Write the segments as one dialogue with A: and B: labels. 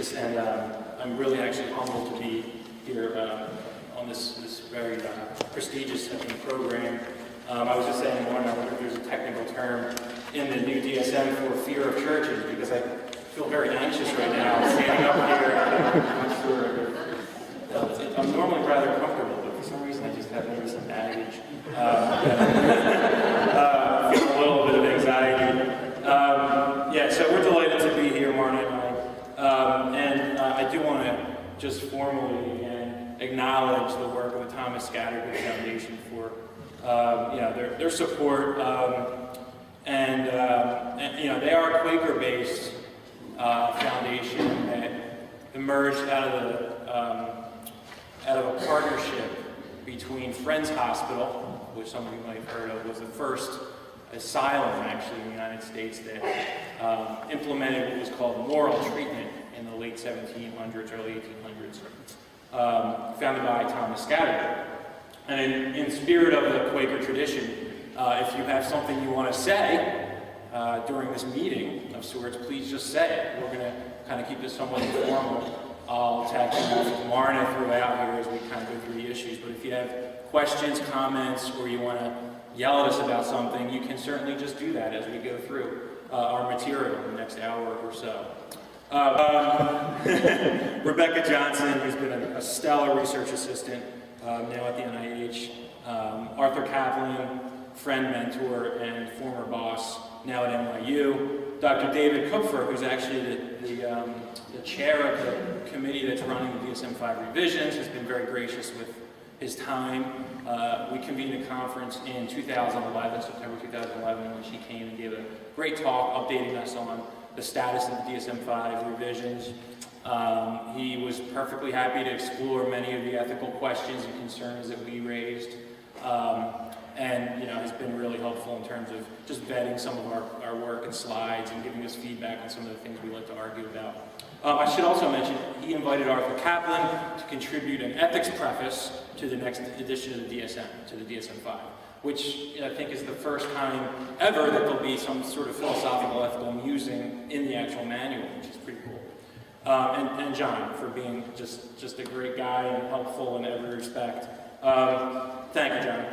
A: gracious, and I'm really actually humbled to be here on this very prestigious program. I was just saying, Marna, I wonder if there's a technical term in the new DSM for fear of churches, because I feel very anxious right now standing up here. I'm not sure. I'm normally rather comfortable, but for some reason I just have maybe some baggage. I feel a little bit of anxiety. Yeah, so we're delighted to be here, Marna and I. I do want to just formally again acknowledge the work of the Thomas Scattergood Foundation for their support, and they are a Quaker-based foundation that emerged out of a partnership between Friends Hospital, which some of you might have heard of, was the first asylum actually in the United States that implemented what was called moral treatment in the late 1700s, early 1800s, founded by Thomas Scattergood. And in spirit of the Quaker tradition, if you have something you want to say during this meeting of sorts, please just say it. We're going to kind of keep this somewhat informal. I'll tag team with Marna throughout here as we kind of go through the issues. But if you have questions, comments, or you want to yell at us about something, you can certainly just do that as we go through our material in the next hour or so. Rebecca Johnson, who's been a stellar research assistant now at the NIH, Arthur Kaplan, friend, mentor, and former boss, now at NYU. Dr. David Kupfer, who's actually the chair of the committee that's running the DSM-5 revisions, has been very gracious with his time. We convened a conference in 2011, September 2011, when she came and gave a great talk updating us on the status of the DSM-5 revisions. He was perfectly happy to explore many of the ethical questions and concerns that we raised, and has been really helpful in terms of just vetting some of our work and slides and giving us feedback on some of the things we like to argue about. I should also mention he invited Arthur Kaplan to contribute an ethics preface to the next edition of the DSM, to the DSM-5, which I think is the first time ever that there'll be some sort of philosophical ethical musing in the actual manual, which is pretty cool. And John, for being just a great guy and helpful in every respect. Thank you, John.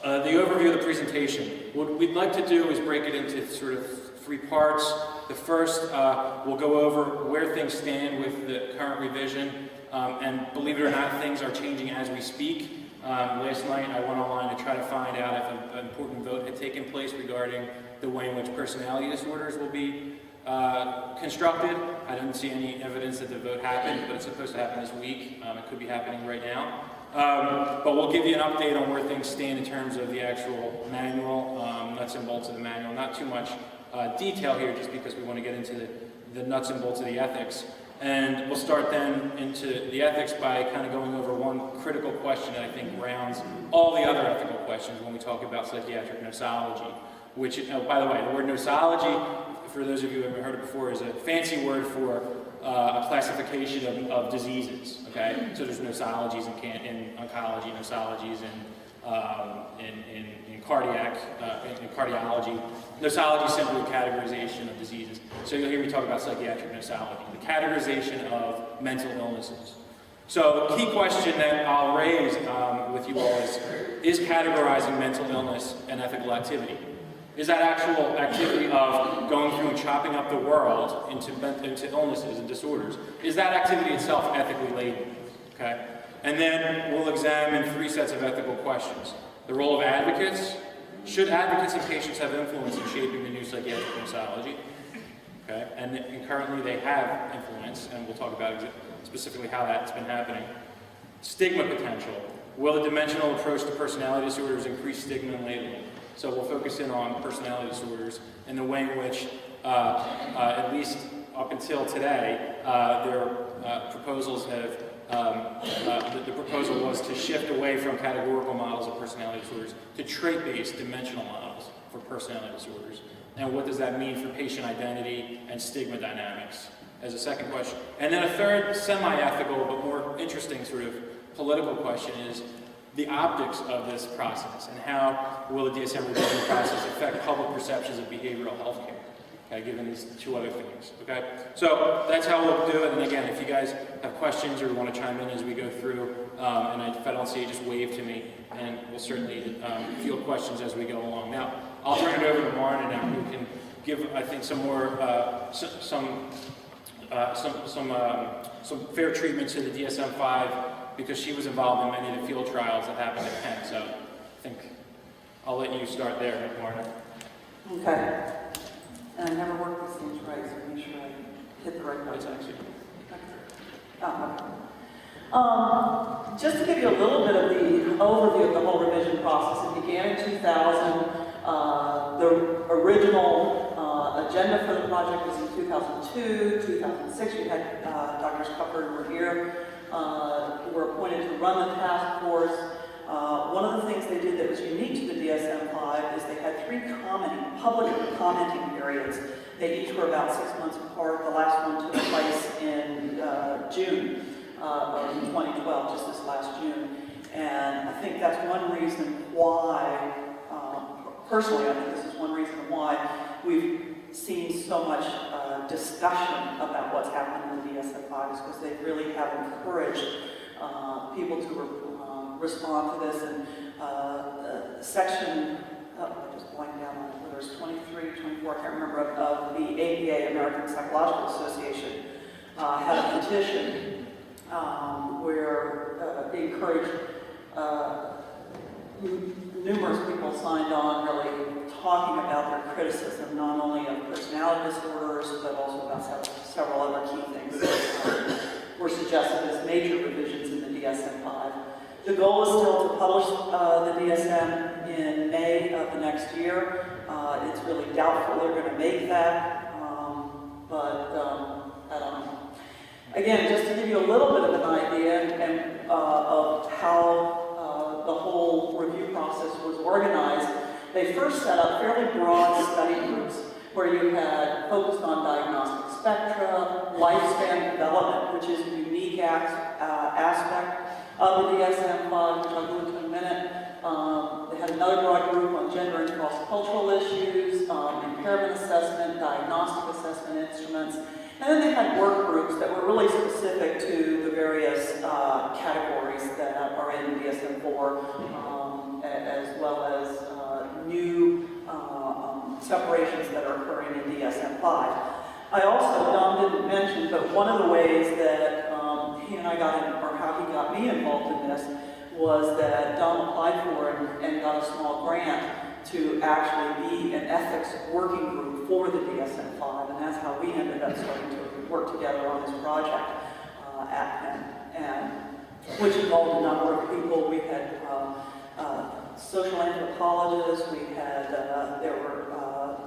A: The overview of the presentation. What we'd like to do is break it into sort of three parts. The first, we'll go over where things stand with the current revision, and believe it or not, things are changing as we speak. Last night I went online to try to find out if an important vote had taken place regarding the way in which personality disorders will be constructed. I didn't see any evidence that the vote happened, but it's supposed to happen this week. It could be happening right now. But we'll give you an update on where things stand in terms of the actual manual, nuts and bolts of the manual. Not too much detail here, just because we want to get into the nuts and bolts of the ethics. And we'll start then into the ethics by kind of going over one critical question that I think rounds all the other ethical questions when we talk about psychiatric nosology, which, by the way, the word nosology, for those of you who haven't heard it before, is a fancy word for a classification of diseases, okay? So there's nosologies in oncology, nosologies in cardiac, in cardiology. Nosology is simply a categorization of diseases. So you'll hear me talk about psychiatric nosology, the categorization of mental illnesses. So the key question that I'll raise with you all is categorizing mental illness an ethical activity? Is that actual activity of going through and chopping up the world into illnesses and disorders, is that activity itself ethically labeled? Okay? And then we'll examine three sets of ethical questions. The role of advocates. Should advocates and patients have influence in shaping the new psychiatric nosology? Okay? And currently they have influence, and we'll talk about specifically how that's been happening. Stigma potential. Will the dimensional approach to personality disorders increase stigma and labeling? So we'll focus in on personality disorders and the way in which, at least up until today, their proposals have, the proposal was to shift away from categorical models of personality disorders to trait-based dimensional models for personality disorders. And what does that mean for patient identity and stigma dynamics as a second question. And then a third semi-ethical but more interesting sort of political question is the optics of this process and how will the DSM revision process affect public perceptions of behavioral health care. okay, given these two other things, okay? So that's how we'll do it, and again, if you guys have questions or want to chime in as we go through, and if I don't see you, just wave to me, and we'll certainly field questions as we go along. Now, I'll turn it over to Marna now, who can give, I think, some more, some fair treatment to the DSM-5, because she was involved in many of the field trials that happened at Penn, so I think I'll let you start there, Marna.
B: Okay. And I never worked these things right, so make sure I hit the right
A: That's
B: button.
A: actually.
B: Just to give you a little bit of the overview of the whole revision process, it began in 2000. The original agenda for the project was in 2002, 2006. We had Drs. Cupper and Revere who were appointed to run the task force. One of the things they did that was unique to the DSM-5 is they had 3 public commenting periods. They each were about 6 months apart. The last one took place in June of 2012, just this last June. And I think that's one reason why, personally, I think this is one reason why we've seen so much discussion about what's happened in the DSM-5, is because they really have encouraged people to respond to this. And section, I just blanked down on it, whether it's 23, 24, I can't remember, of the APA, American Psychological Association, had a petition where they encouraged, numerous people signed on, really talking about their criticism, not only of personality disorders, but also about several other key things that were suggested as major revisions in the DSM-5. The goal is still to publish the DSM in May of the next year. It's really doubtful they're going to make that, but I don't know. Again, just to give you a little bit of an idea of how the whole review process was organized, they first set up fairly broad study groups where you had focused on diagnostic spectra, lifespan development, which is a unique aspect of the DSM-5, which I'll go into in a minute. They had another broad group on gender and cross-cultural issues, impairment assessment, diagnostic assessment instruments, and then they had work groups that were really specific to the various categories that are in the DSM-4, as well as new separations that are occurring in DSM-5. I also, Dom didn't mention, but one of the ways that he and I got in, or how he got me involved in this, was that Dom applied for and got a small grant to actually be an ethics working group for the DSM-5, and that's how we ended up starting to work together on this project at Penn, and which involved a number of people. We had social anthropologists, we had, there were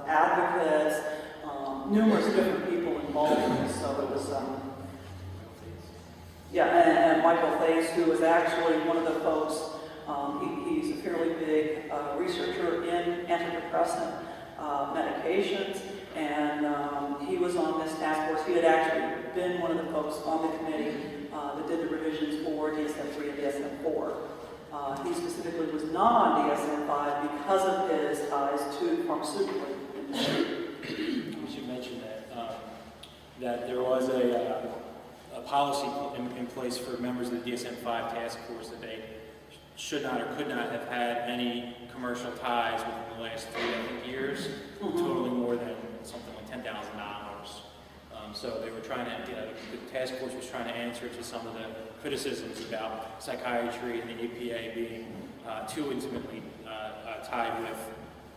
B: advocates, numerous different people involved in this, so it was, and Michael Thays, who was actually one of the folks, he's a fairly big researcher in antidepressant medications, and he was on this task force. He had actually been one of the folks on the committee that did the revisions for DSM-3 and DSM-4. He specifically was not on DSM-5 because of his ties to the pharmaceutical industry.
A: We should mention that there was a policy in place for members of the DSM-5 task force that they should not or could not have had any commercial ties within the last 3 years, totaling more than something like $10,000. So they were trying to, the task force was trying to answer to some of the criticisms about psychiatry and the APA being too intimately tied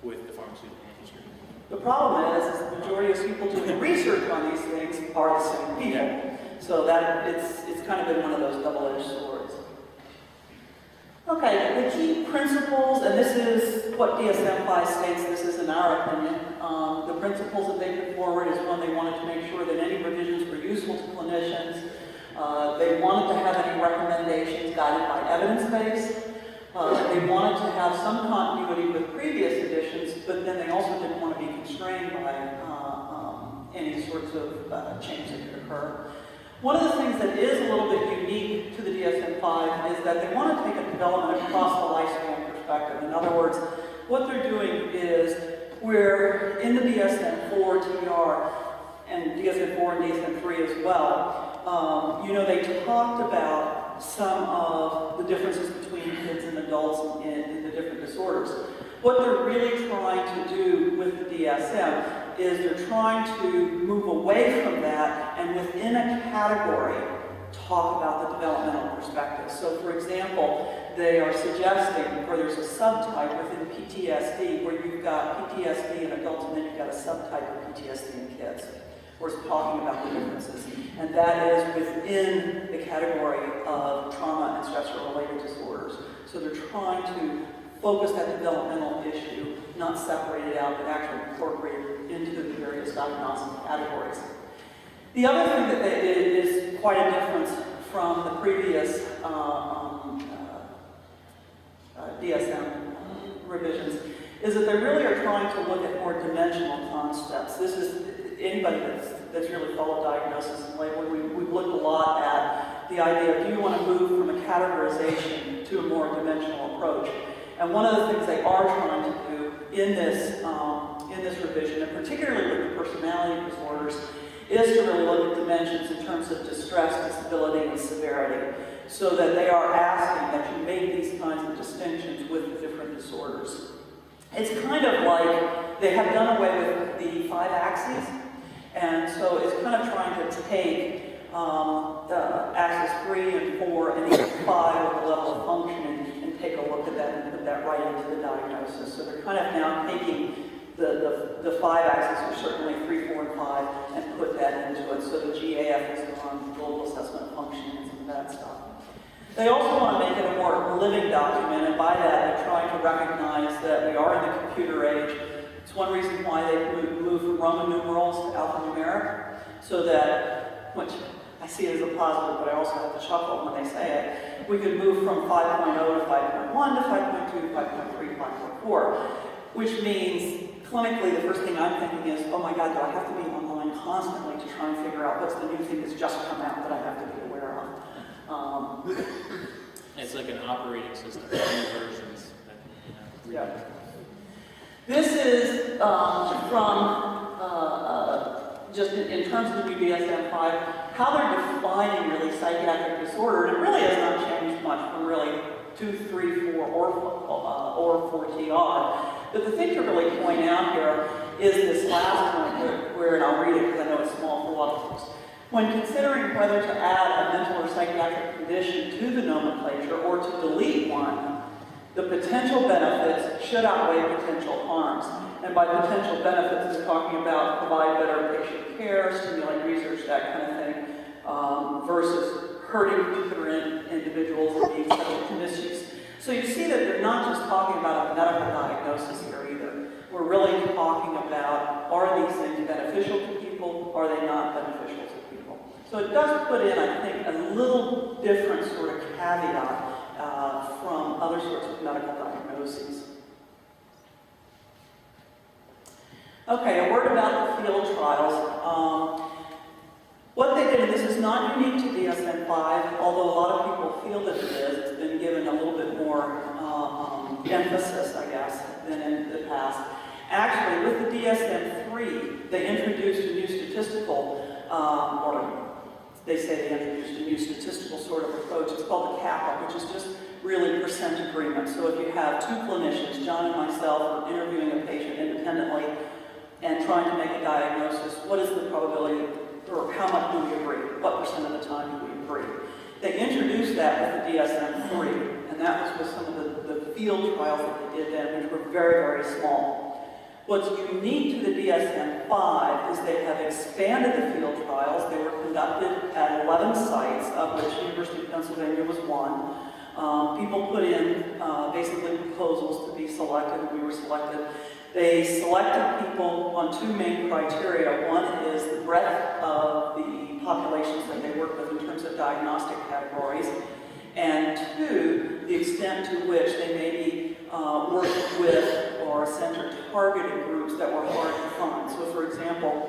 A: with the pharmaceutical industry.
B: The problem is the majority of people doing research on these things are the same people.
A: Yeah.
B: So that it's kind of been one of those double-edged swords. Okay, the key principles, and this is what DSM-5 states, this is in our opinion. The principles that they put forward is one, they wanted to make sure that any revisions were useful to clinicians. They wanted to have any recommendations guided by evidence base. They wanted to have some continuity with previous editions, but then they also didn't want to be constrained by any sorts of change that could occur. One of the things that is a little bit unique to the DSM-5 is that they want to take a development across the lifespan perspective. In other words, what they're doing is, where in the DSM-4 DSM-4, TR, and DSM-4 and DSM-3 as well, they talked about some of the differences between kids and adults in the different disorders. What they're really trying to do with the DSM is they're trying to move away from that and within a category talk about the developmental perspective. So for example, they are suggesting where there's a subtype within PTSD where you've got PTSD in adults and then you've got a subtype of PTSD in kids. We're talking about the differences. And that is within the category of trauma and stressor-related disorders. So they're trying to focus that developmental issue, not separate it out, but actually incorporate it into the various diagnostic categories. The other thing that is quite a difference from the previous DSM revisions is that they really are trying to look at more dimensional concepts. This is anybody that's really followed diagnosis and labeling. We've looked a lot at the idea of do you want to move from a categorization to a more dimensional approach. And one of the things they are trying to do in this revision, and particularly with the personality disorders, is to really look at dimensions in terms of distress, disability, and severity, so that they are asking that you make these kinds of distinctions with the different disorders. It's kind of like they have done away with the 5 axes, and so it's kind of trying to take the axis 3 and 4 and even 5 with the level of function and take a look at that and put that right into the diagnosis. So they're kind of now taking the 5 axes, or certainly 3, 4, and 5, and put that into it. So the GAF is on global assessment of function and some of that stuff. They also want to make it a more living document, and by that they're trying to recognize that we are in the computer age. It's one reason why they moved from Roman numerals to alphanumeric, so that, which I see it as a positive, but I also have to chuckle when they say it, we could move from 5.0 to 5.1 to 5.2 to 5.3 to 5.4, which means clinically the first thing I'm thinking is, oh my God, do I have to be online constantly to try and figure out what's the new thing that's just come out that I have to be aware of?
A: It's like an operating system, new versions.
B: Yeah. This is from, just in terms of the new DSM-5, how they're defining really psychiatric disorder, and it really has not changed much from really 2, 3, 4, or 4 TR. But the thing to really point out here is this last point where and I'll read it because I know it's small for a lot of folks. When considering whether to add a mental or psychiatric condition to the nomenclature or to delete one, the potential benefits should outweigh potential harms. And by potential benefits, it's talking about provide better patient care, stimulate research, that kind of thing, versus hurting particular individuals and being subject to misuse. So you see that they're not just talking about a medical diagnosis here either. We're really talking about, are these things beneficial to people? Are they not beneficial to people? So it does put in, I think, a little different sort of caveat from other sorts of medical diagnoses. Okay, a word about the field trials. What they did, and this is not unique to DSM-5, although a lot of people feel that it is. It's been given a little bit more emphasis, I guess, than in the past. Actually, with the DSM-3, they introduced a new statistical, or they say they introduced a new statistical sort of approach. It's called the CAPA, which is just really percent agreement. So if you have 2 clinicians, John and myself, are interviewing a patient independently and trying to make a diagnosis, what is the probability, or how much do we agree? What percent of the time do we agree? They introduced that with the DSM-3, and that was with some of the field trials that they did then, which were very, very small. What's unique to the DSM-5 is they have expanded the field trials. They were conducted at 11 sites, of which University of Pennsylvania was one. People put in basically proposals to be selected, and we were selected. They selected people on 2 main criteria. One is the breadth of the populations that they work with in terms of diagnostic categories, and 2, the extent to which they maybe worked with or center targeted groups that were hard to find. So for example,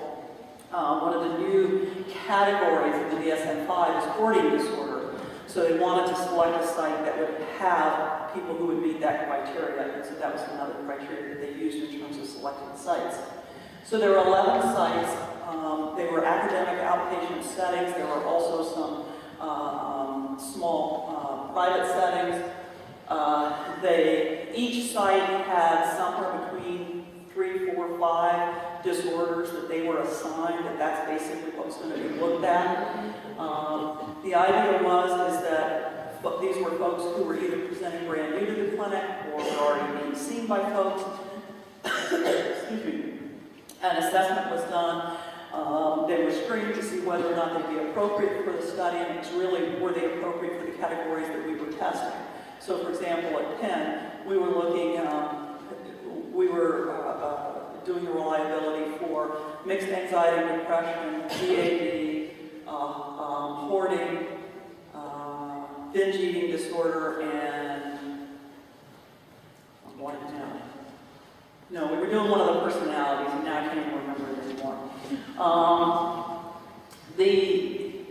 B: one of the new categories in the DSM-5 is hoarding disorder. So they wanted to select a site that would have people who would meet that criteria, and so that was another criteria that they used in terms of selecting sites. So there were 11 sites. They were academic outpatient settings. There were also some small private settings. Each site had somewhere between 3, 4, 5 disorders that they were assigned, and that's basically what was going to be looked at. The idea is that these were folks who were either presenting brand new to the clinic or were already being seen by folks. Excuse me. An assessment was done. They were screened to see whether or not they'd be appropriate for the study, and it's really, were they appropriate for the categories that we were testing. So, for example, at Penn, we were looking, doing a reliability for mixed anxiety and depression, GAD, hoarding, binge eating disorder, and I'm going down. No, we were doing one of the personalities, and now I can't even remember it anymore.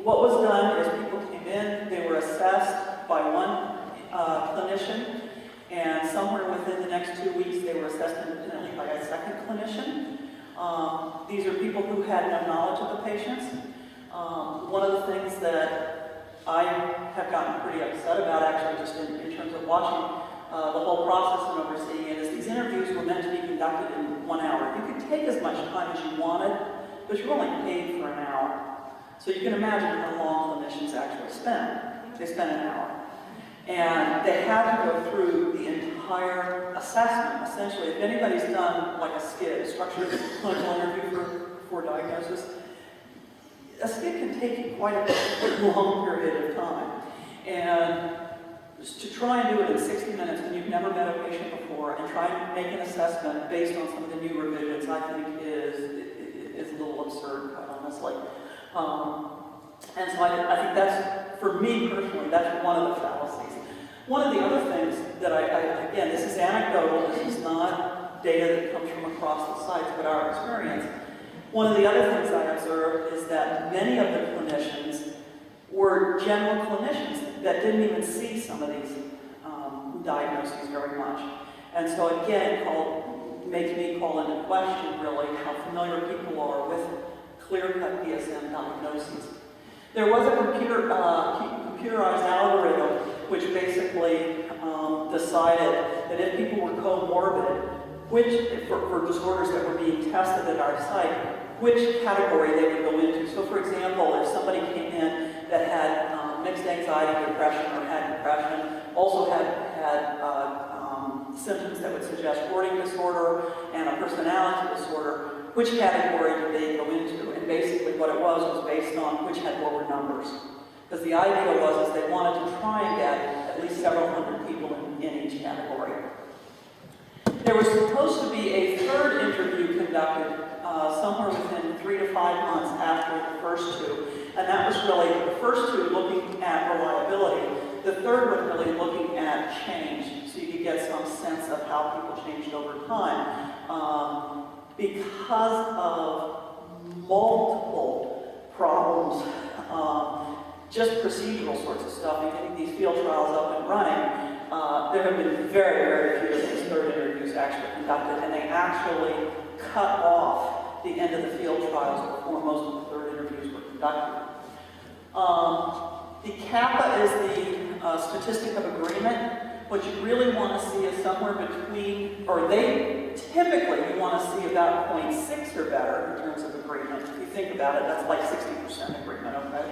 B: What was done is people came in, they were assessed by one clinician, and somewhere within the next 2 weeks they were assessed independently by a second clinician. These are people who had no knowledge of the patients. One of the things that I have gotten pretty upset about, actually, just in terms of watching the whole process and overseeing it, is these interviews were meant to be conducted in 1 hour. You could take as much time as you wanted, but you're only paid for an hour. So you can imagine how long clinicians actually spend. They spend an hour. And they had to go through the entire assessment. Essentially, if anybody's done like a SCID, structured clinical interview for diagnosis, a SCID can take you quite a long period of time. And to try and do it in 60 minutes when you've never met a patient before and try and make an assessment based on some of the new revisions, I think is a little absurd, quite honestly. And so I think that's, for me personally, that's one of the fallacies. One of the other things that again, this is anecdotal, this is not data that comes from across the sites, but our experience. One of the other things I observed is that many of the clinicians were general clinicians that didn't even see some of these diagnoses very much. And so again, makes me call into question really how familiar people are with clear-cut DSM diagnoses. There was a computerized algorithm which basically decided that if people were comorbid, for disorders that were being tested at our site, which category they would go into. So for example, if somebody came in that had mixed anxiety, depression, or had depression, also had symptoms that would suggest hoarding disorder and a personality disorder, which category did they go into? And basically what it was based on which had lower numbers. Because the idea was they wanted to try and get at least several hundred people in each category. There was supposed to be a third interview conducted somewhere within 3 to 5 months after the first two. And that was really the first two looking at reliability. The third one really looking at change. So you could get some sense of how people changed over time. Because of multiple problems, just procedural sorts of stuff, and getting these field trials up and running, there have been very, very few of these third interviews actually conducted, and they actually cut off the end of the field trials before most of the third interviews were conducted. The kappa is the statistic of agreement. What you really want to see is somewhere between, or typically you want to see about 0.6 or better in terms of agreement. If you think about it, that's like 60% agreement, okay?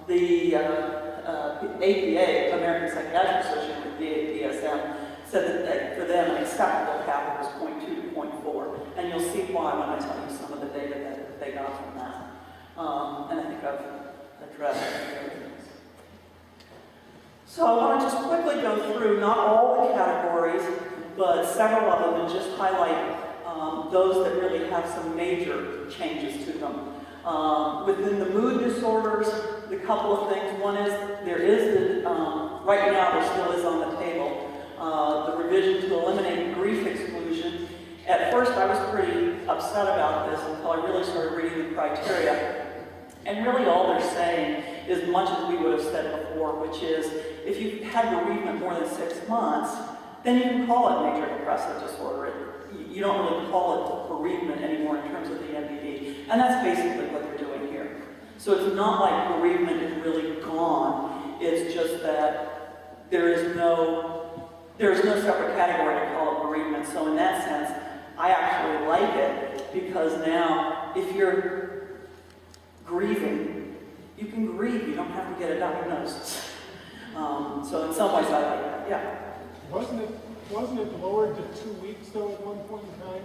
B: The APA, American Psychiatric Association, with DSM, said that for them an acceptable kappa was 0.2 to 0.4. And you'll see why when I tell you some of the data that they got from that. And I think I've addressed everything. So I want to just quickly go through not all the categories, but several of them, and just highlight those that really have some major changes to them. Within the mood disorders, the couple of things. One is, right now there still is on the table, the revision to eliminate grief exclusion. At first I was pretty upset about this until I really started reading the criteria. And really all they're saying is much as we would have said before, which is, if you've had bereavement more than 6 months, then you can call it major depressive disorder. you don't really call it bereavement anymore in terms of the MDD. And that's basically what they're doing here. So it's not like bereavement is really gone. It's just that there is no separate category to call it bereavement. So in that sense, I actually like it because now if you're grieving, you can grieve. You don't have to get a diagnosis. So in some ways I like that, yeah.
C: Wasn't it lowered to 2 weeks though at one point in time?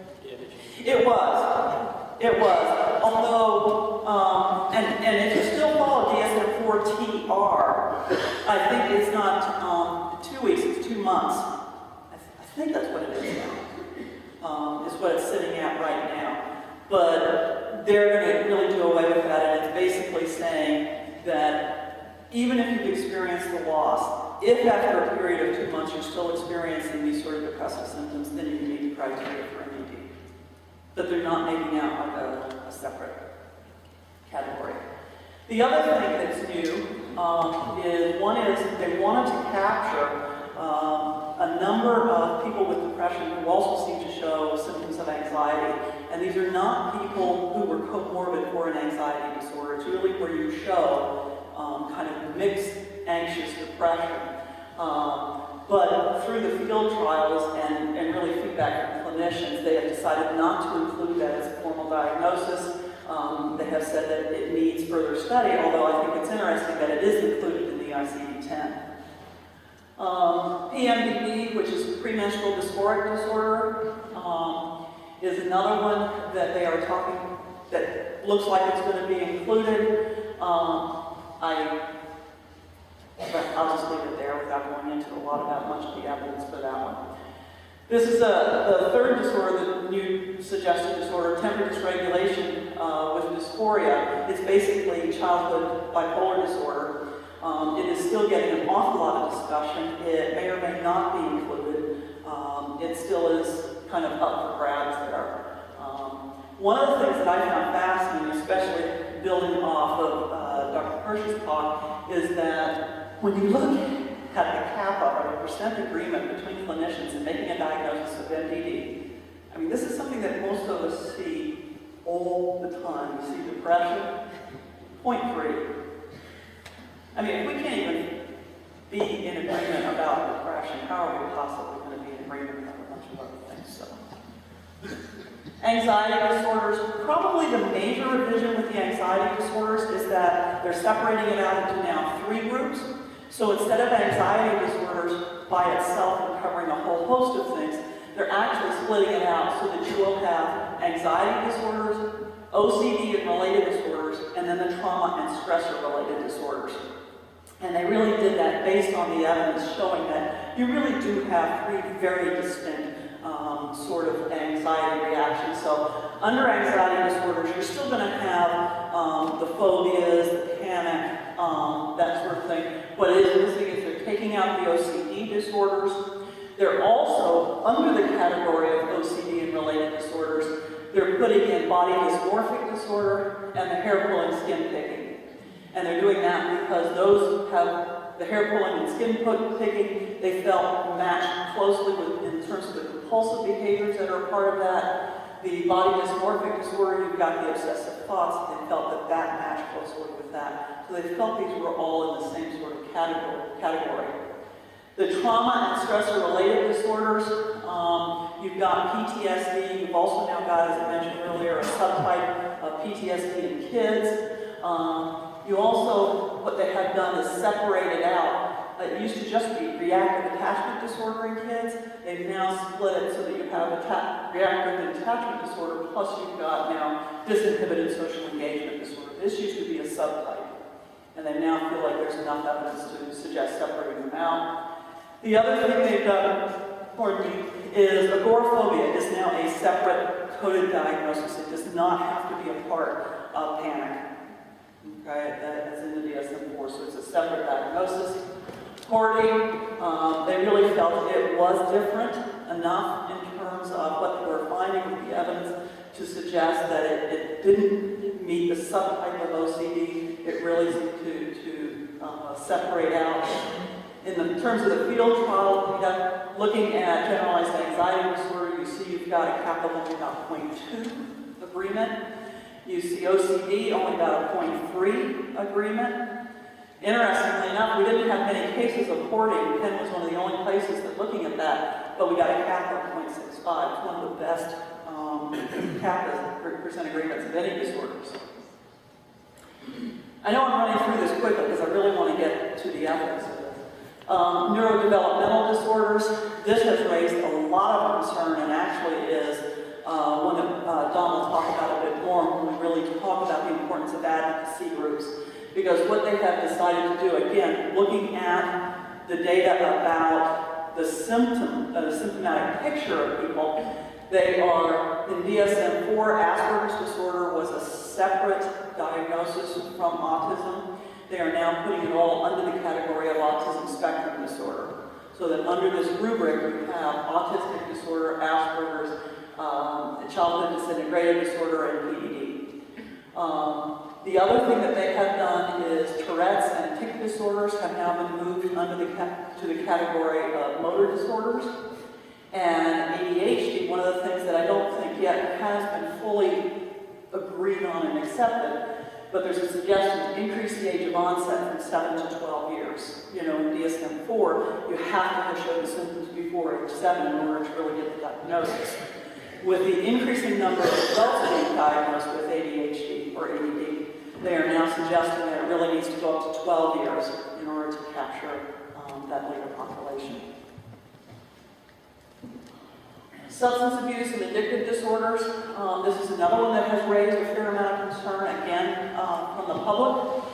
B: It was. Although, and if you still follow DSM-4-TR, I think it's not 2 weeks, it's 2 months. I think that's what it is now. Is what it's sitting at right now. But they're going to really do away with that, and it's basically saying that even if you've experienced the loss, if after a period of 2 months you're still experiencing these sort of depressive symptoms, then you can meet the criteria for MDD. But they're not making out like a separate category. The other thing that's new is they wanted to capture a number of people with depression who also seem to show symptoms of anxiety. And these are not people who were comorbid for an anxiety disorder. It's really where you show kind of mixed anxious depression. But through the field trials and really feedback from clinicians, they have decided not to include that as a formal diagnosis. They have said that it needs further study, although I think it's interesting that it is included in the ICD-10. PMDD, which is premenstrual dysphoric disorder, is another one that they are talking, that looks like it's going to be included. But I'll just leave it there without going into a lot about much of the evidence for that one. This is the third disorder, the new suggested disorder, temper dysregulation with dysphoria. It's basically childhood bipolar disorder. It is still getting an awful lot of discussion. It may or may not be included. It still is kind of up for grabs there. One of the things that I found fascinating, especially building off of Dr. Hirsch's talk, is that when you look at the kappa, or the percent agreement between clinicians in making a diagnosis of MDD, I mean, this is something that most of us see all the time. You see depression, 0.3. I mean, if we can't even be in agreement about depression, how are we possibly going to be in agreement about a bunch of other things? So, anxiety disorders, probably the major revision with the anxiety disorders is that they're separating it out into now 3 groups. So instead of anxiety disorders by itself and covering a whole host of things, they're actually splitting it out so that you will have anxiety disorders, OCD and related disorders, and then the trauma and stressor-related disorders. And they really did that based on the evidence showing that you really do have 3 very distinct sort of anxiety reactions. So under anxiety disorders, you're still going to have the phobias, the panic, that sort of thing. What is missing is they're taking out the OCD disorders. They're also, under the category of OCD and related disorders, they're putting in body dysmorphic disorder and the hair pulling, skin picking. And they're doing that because those have the hair pulling and skin picking, they felt matched closely with, in terms of the compulsive behaviors that are part of that. The body dysmorphic disorder, you've got the obsessive thoughts, they felt that that matched closely with that. So they felt these were all in the same sort of category. The trauma and stressor-related disorders, you've got PTSD, you've also now got, as I mentioned earlier, a subtype of PTSD in kids. You also, what they have done is separate it out. It used to just be reactive attachment disorder in kids. They've now split it so that you have reactive attachment disorder, plus you've got now disinhibited social engagement disorder. This used to be a subtype. And they now feel like there's enough evidence to suggest separating them out. The other thing they've done, is agoraphobia is now a separate coded diagnosis. It does not have to be a part of panic. Okay, that is in the DSM-4, so it's a separate diagnosis. Hoarding, they really felt it was different enough in terms of what they were finding with the evidence to suggest that it didn't meet the subtype of OCD. It really seemed to separate out. In the terms of the field trial, looking at generalized anxiety disorder, you see you've ADHD got a capital only about 0.2 agreement. You see OCD only about a 0.3 agreement. Interestingly enough, we didn't have many cases of hoarding. Penn was one of the only places that looking at that, but we got a cap of 0.65. It's one of the best percent agreements of any disorders. I know I'm running through this quickly because I really want to get to the evidence of this. Neurodevelopmental disorders, this has raised a lot of concern and actually is one that Don will talk about a bit more when we really talk about the importance of advocacy groups. Because what they have decided to do, again, looking at the data about the symptomatic picture of people, they are, in DSM-4, Asperger's disorder was a separate diagnosis from autism. They are now putting it all under the category of autism spectrum disorder. So that under this rubric, we have autistic disorder, Asperger's, childhood disintegrated disorder, and PDD. The other thing that they have done is Tourette's and tic disorders have now been moved under to the category of motor disorders. And ADHD, one of the things that I don't think yet has been fully agreed on and accepted, but there's a suggestion to increase the age of onset from 7 to 12 years. You know, in DSM-4, you have to have shown the symptoms before age 7 in order to really get the diagnosis. With the increasing number of adults being diagnosed with ADHD or ADD, they are now suggesting that it really needs to go up to 12 years in order to capture that later population. Substance abuse and addictive disorders. This is another one that has raised a fair amount of concern, again, from the public.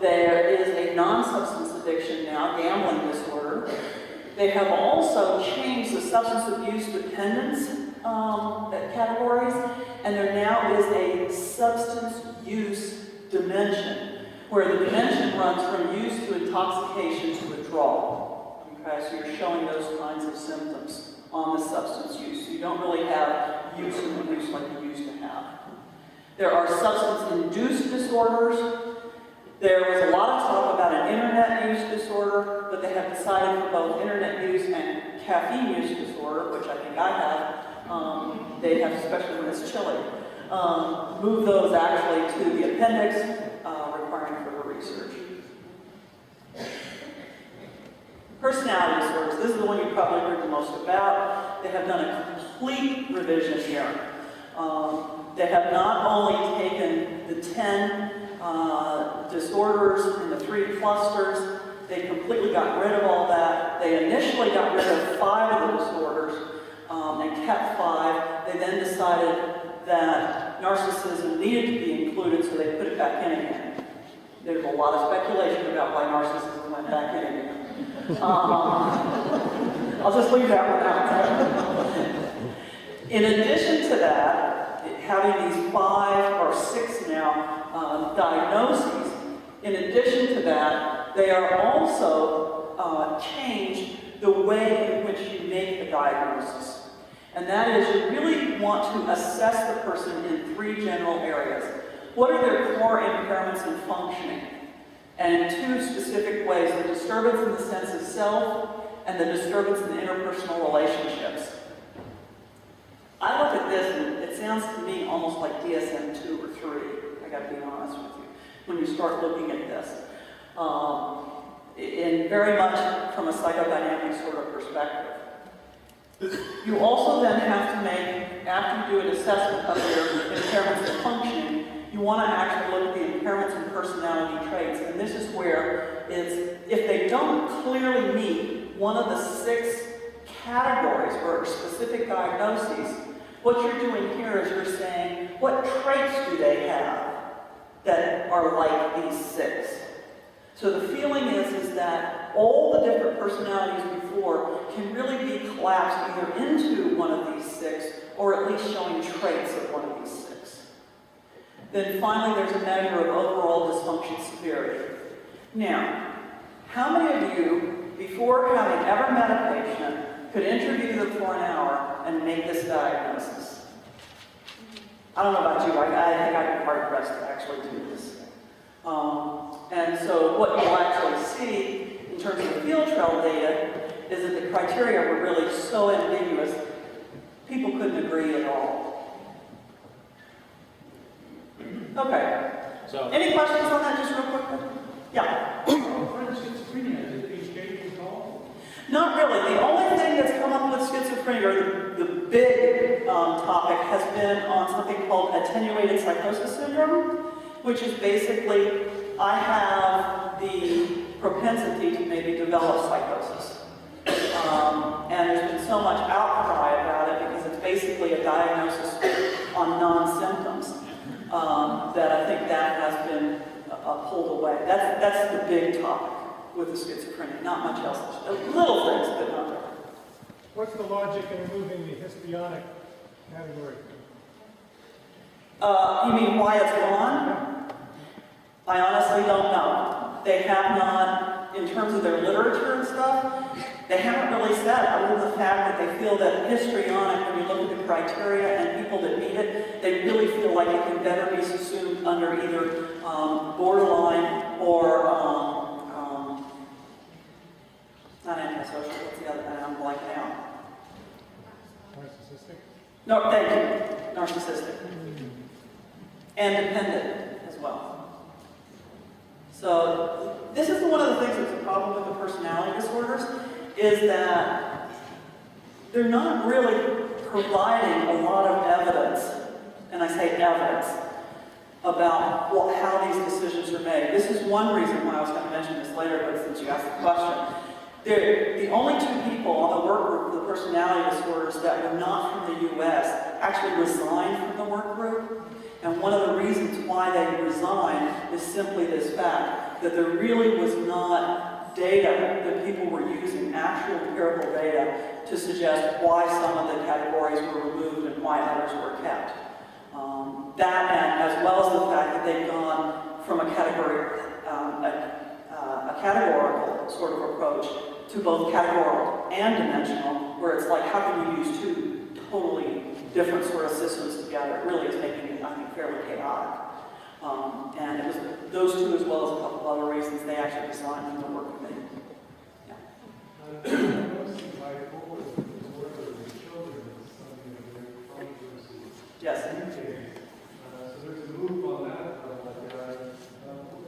B: There is a non-substance addiction now, gambling disorder. They have also changed the substance abuse dependence categories, and there now is a substance use dimension, where the dimension runs from use to intoxication to withdrawal. Okay, so you're showing those kinds of symptoms on the substance use. You don't really have use and abuse like you used to have. There are substance-induced disorders. There was a lot of talk about an internet use disorder, but they have decided for both internet use and caffeine use disorder, which I think I have, they have, especially when it's chilly, move those actually to the appendix, requiring further research. Personality disorders. This is the one you probably heard the most about. They have done a complete revision here. They have not only taken the 10 disorders in the 3 clusters, they completely got rid of all that. They initially got rid of 5 of the disorders and kept 5. They then decided that narcissism needed to be included, so they put it back in again. There's a lot of speculation about why narcissism went back in again. I'll just leave that one out. In addition to that, having these 5 or 6 now diagnoses, in addition to that, they are also changed the way in which you make the diagnosis. And that is, you really want to assess the person in 3 general areas. What are their core impairments in functioning? And in 2 specific ways, the disturbance in the sense of self and the disturbance in interpersonal relationships. I look at this and it sounds to me almost like DSM 2 or 3, I gotta be honest with you, when you start looking at this. In very much from a psychodynamic sort of perspective. You also then have to make, after you do an assessment of your impairments in functioning, you want to actually look at the impairments in personality traits. And this is where it's, if they don't clearly meet one of the 6 categories or specific diagnoses, what you're doing here is you're saying, what traits do they have that are like these 6? So the feeling is that all the different personalities before can really be collapsed either into one of these 6 or at least showing traits of one of these 6. Then finally, there's a measure of overall dysfunction severity. Now, how many of you, before having ever met a patient, could interview them for an hour and make this diagnosis? I don't know about you, I think I'd be hard-pressed to actually do this. And so what you'll actually see in terms of the field trial data is that the criteria were really so ambiguous. people couldn't agree at all. Okay.
A: So,
B: Any questions on that, just real quickly? Yeah. Not really. The only thing that's come up with schizophrenia, or the big topic, has been on something called attenuated psychosis syndrome, which is basically I have the propensity to maybe develop psychosis. And there's been so much outcry about it because it's basically a diagnosis on non-symptoms that I think that has been pulled away. That's the big topic with the schizophrenia, not much else. Little things, but not really.
C: What's the logic in removing the histrionic category?
B: You mean why it's gone? I honestly don't know. They have not, in terms of their literature and stuff, they haven't really said, other than the fact that they feel that histrionic, when you look at the criteria and people that meet it, they really feel like it can better be subsumed under either borderline or not antisocial, what's the other one? I'm blanking out.
C: Narcissistic?
B: No, thank you. Narcissistic. And dependent as well. So this is one of the things that's a problem with the personality disorders, is that they're not really providing a lot of evidence, and I say evidence, about how these decisions are made. This is one reason why I was going to mention this later, but since you asked the question. The only two people on the work group for the personality disorders that were not from the U.S. actually resigned from the work group. And one of the reasons why they resigned is simply this fact, that there really was not data that people were using, actual empirical data, to suggest why some of the categories were removed and why others were kept. That, and as well as the fact that they've gone from a categorical sort of approach to both categorical and dimensional, where it's like, how can you use two totally different sort of systems together? It really is making it, I think, fairly chaotic. And it was those two, as well as a couple other reasons, they actually resigned from the work committee. Yeah. Yes.
D: So there's a move on that.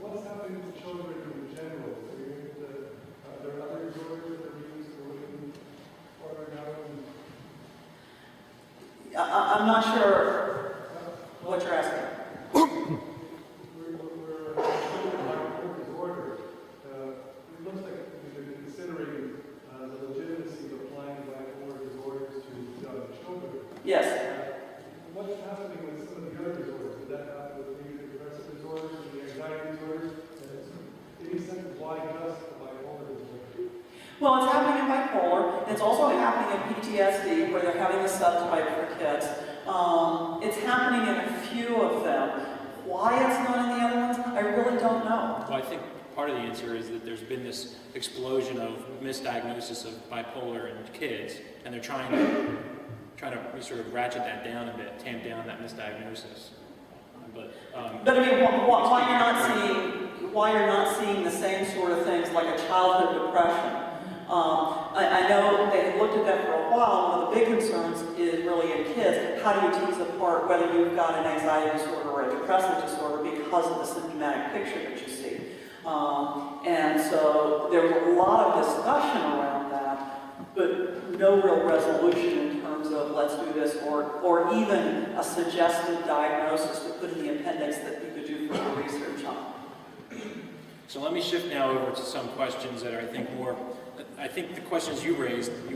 D: What's happening to children in general? Are there other disorders that are used for looking for now?
B: I'm not sure what you're asking.
D: We're bipolar disorder. It looks like they're considering the legitimacy of applying bipolar disorders to young children.
B: Yes.
D: What's happening with some of the other disorders? Did that happen with the depressive disorders and the anxiety disorders? Any sense of why just the bipolar disorder?
B: Well, it's happening in bipolar. It's also happening in PTSD, where they're having the subtype for kids. It's happening in a few of them. Why it's not in the other ones, I really don't know.
A: well, I think part of the answer is that there's been this explosion of misdiagnosis of bipolar in kids, and they're trying to sort of ratchet that down a bit, tamp down that misdiagnosis. But
B: I mean, why you're not seeing the same sort of things like a childhood depression? I know they had looked at that for a while. One of the big concerns is really in kids, how do you tease apart whether you've got an anxiety disorder or a depressive disorder because of the symptomatic picture that you see. And so there was a lot of discussion around that, but no real resolution in terms of let's do this, or even a suggested diagnosis to put in the appendix that you could do further research on.
A: so let me shift now over to some questions that are, I think the questions you